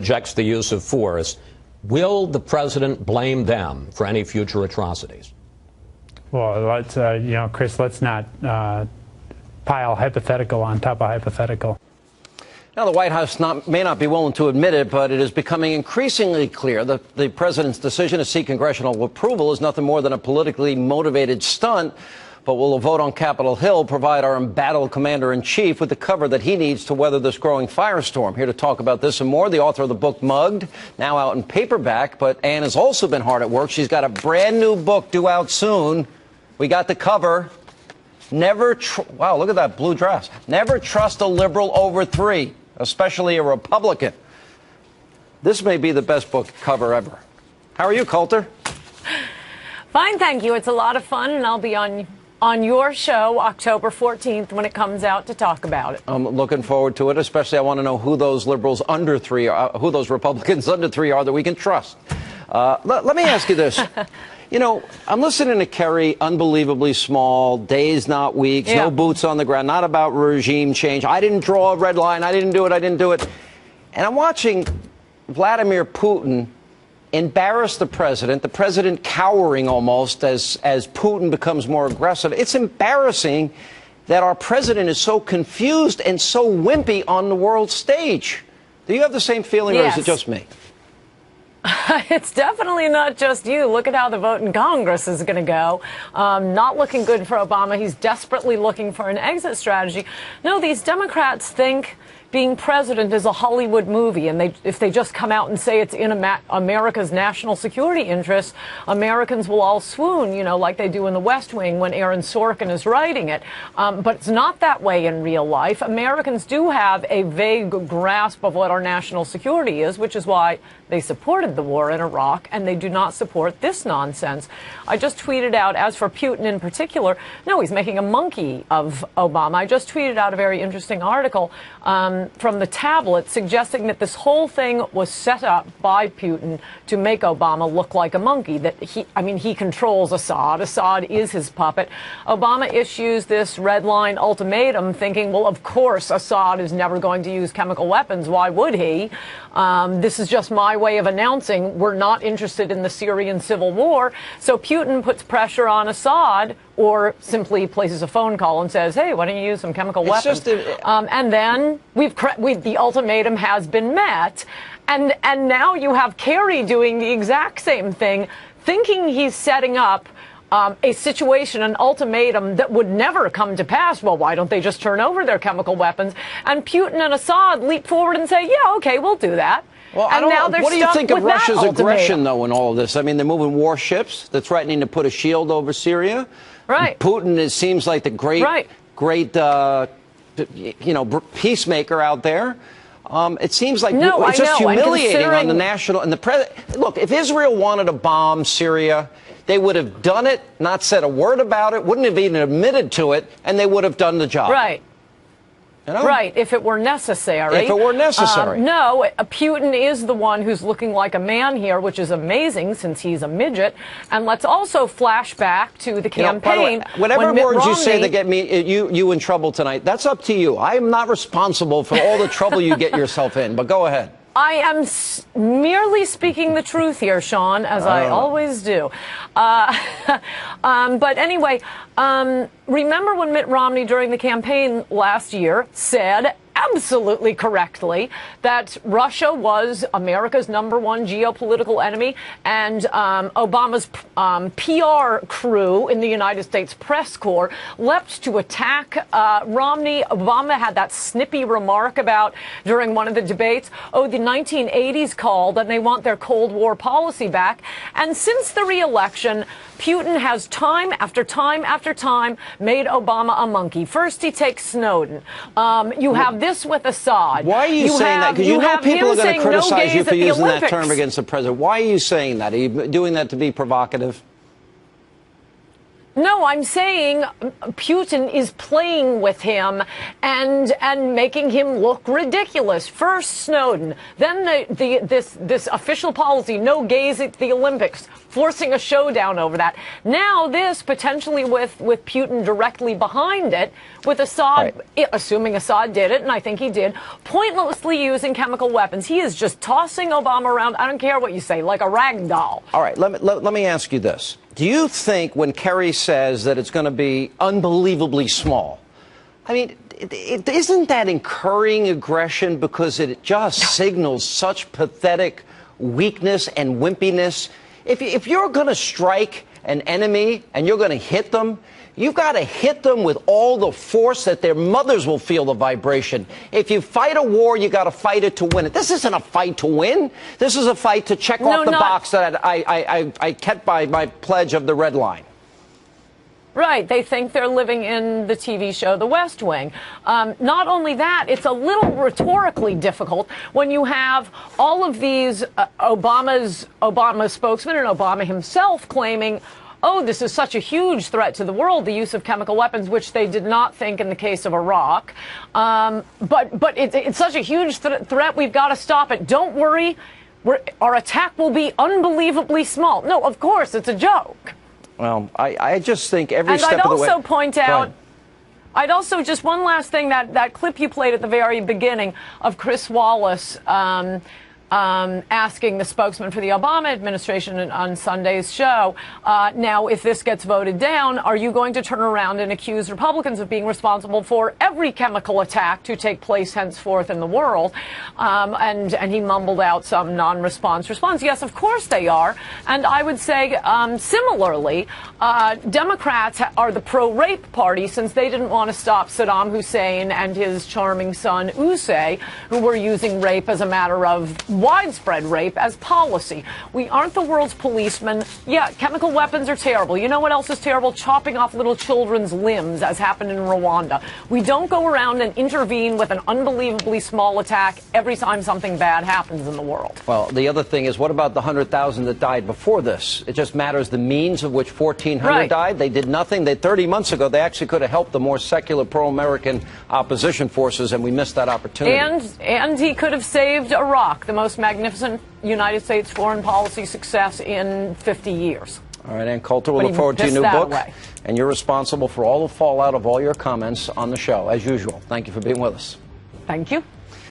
rejects the use of force. Will the president blame them for any future atrocities? Well, let's, Chris, let's not pile hypothetical on top of hypothetical. Now, the White House may not be willing to admit it, but it is becoming increasingly clear that the president's decision to seek congressional approval is nothing more than a politically motivated stunt. But will a vote on Capitol Hill provide our embattled commander-in-chief with the cover that he needs to weather this growing firestorm? Here to talk about this and more, the author of the book Mugged, now out in paperback. But Ann has also been hard at work. She's got a brand new book due out soon. We got the cover. Wow, look at that blue dress. Never trust a liberal over 3, especially a Republican. This may be the best book cover ever. How are you, Coulter? Fine, thank you. It's a lot of fun, and I'll be on your show October 14th when it comes out to talk about it. I'm looking forward to it, especially I want to know who those liberals under 3 are, who those Republicans under 3 are that we can trust. Let me ask you this. You know, I'm listening to Kerry, unbelievably small, days, not weeks, no boots on the ground, not about regime change. I didn't draw a red line. I didn't do it. And I'm watching Vladimir Putin embarrass the president cowering almost as Putin becomes more aggressive. It's embarrassing that our president is so confused and so wimpy on the world stage. Do you have the same feeling, or is it just me? It's definitely not just you. Look at how the vote in Congress is going to go. Not looking good for Obama. He's desperately looking for an exit strategy. No, these Democrats think being president is a Hollywood movie, and if they just come out and say it's in America's national security interests, Americans will all swoon, you know, like they do in The West Wing when Aaron Sorkin is writing it. But it's not that way in real life. Americans do have a vague grasp of what our national security is, which is why they supported the war in Iraq, and they do not support this nonsense. I just tweeted out, as for Putin in particular, no, he's making a monkey of Obama. I just tweeted out a very interesting article from the Tablet suggesting that this whole thing was set up by Putin to make Obama look like a monkey, that he controls Assad. Assad is his puppet. Obama issues this red line ultimatum thinking, well, of course, Assad is never going to use chemical weapons. Why would he? This is just my way of announcing we're not interested in the Syrian civil war. So Putin puts pressure on Assad, or simply places a phone call and says, hey, why don't you use some chemical weapons? And then the ultimatum has been met. And now you have Kerry doing the exact same thing, thinking he's setting up a situation, an ultimatum that would never come to pass. Well, why don't they just turn over their chemical weapons? And Putin and Assad leap forward and say, yeah, okay, we'll do that. Well, and now they're what do you think of Russia's aggression, though, in all of this? I mean, they're moving warships. They're threatening to put a shield over Syria. Right. Putin seems like the great peacemaker out there. It seems like it's just humiliating on the national and the president. Look, if Israel wanted to bomb Syria, they would have done it, not said a word about it, wouldn't have even admitted to it, and they would have done the job. Right. You know? Right, if it were necessary. If it were necessary. No, Putin is the one who's looking like a man here, which is amazing since he's a midget. And let's also flash back to the campaign. Whatever words you say that get me you in trouble tonight, that's up to you. I am not responsible for all the trouble you get yourself in, but go ahead. I am merely speaking the truth here, Sean, as I always do. But anyway, remember when Mitt Romney during the campaign last year said absolutely correctly that Russia was America's #1 geopolitical enemy, and Obama's PR crew in the United States press corps leapt to attack Romney. Obama had that snippy remark about during one of the debates, oh, the 1980s called and they want their Cold War policy back. And since the re-election, Putin has time after time after time made Obama a monkey. First, he takes Snowden. You have this with Assad. Why are you saying that? Because you know people are going to criticize you for using that term against the president. Why are you saying that? Are you doing that to be provocative? No, I'm saying Putin is playing with him and making him look ridiculous. First Snowden, then this official policy, no gays at the Olympics, forcing a showdown over that. Now this, potentially with Putin directly behind it, with Assad, assuming Assad did it, and I think he did, pointlessly using chemical weapons. He is just tossing Obama around, I don't care what you say, like a rag doll. All right, let me ask you this. Do you think when Kerry says that it's going to be unbelievably small, I mean, isn't that incurring aggression because it just signals such pathetic weakness and wimpiness? If you're going to strike an enemy and you're going to hit them, you've got to hit them with all the force that their mothers will feel the vibration. If you fight a war, you got to fight it to win it. This isn't a fight to win. This is a fight to check off the box that I kept by my pledge of the red line. Right. They think they're living in the TV show The West Wing. Not only that, it's a little rhetorically difficult when you have all of these Obama spokesman and Obama himself claiming, oh, this is such a huge threat to the world, the use of chemical weapons, which they did not think in the case of Iraq. But it's such a huge threat, we've got to stop it. Don't worry, our attack will be unbelievably small. No, of course, it's a joke. Well, I just think every step of the way... And I'd also point out... I'd also, just one last thing, that clip you played at the very beginning of Chris Wallace asking the spokesman for the Obama administration on Sunday's show, now, if this gets voted down, are you going to turn around and accuse Republicans of being responsible for every chemical attack to take place henceforth in the world? And he mumbled out some non-response response. Yes, of course they are. And I would say, similarly, Democrats are the pro-rape party, since they didn't want to stop Saddam Hussein and his charming son, Qusay, who were using rape as a matter of widespread rape as policy. We aren't the world's policemen. Yeah, chemical weapons are terrible. You know what else is terrible? Chopping off little children's limbs, as happened in Rwanda. We don't go around and intervene with an unbelievably small attack every time something bad happens in the world. Well, the other thing is, what about the 100,000 that died before this? It just matters the means of which 1,400 died. They did nothing. 30 months ago, they actually could have helped the more secular pro-American opposition forces, and we missed that opportunity. And he could have saved Iraq, the most magnificent United States foreign policy success in 50 years. All right, Ann Coulter, we'll look forward to your new book. And you're responsible for all the fallout of all your comments on the show, as usual. Thank you for being with us. Thank you.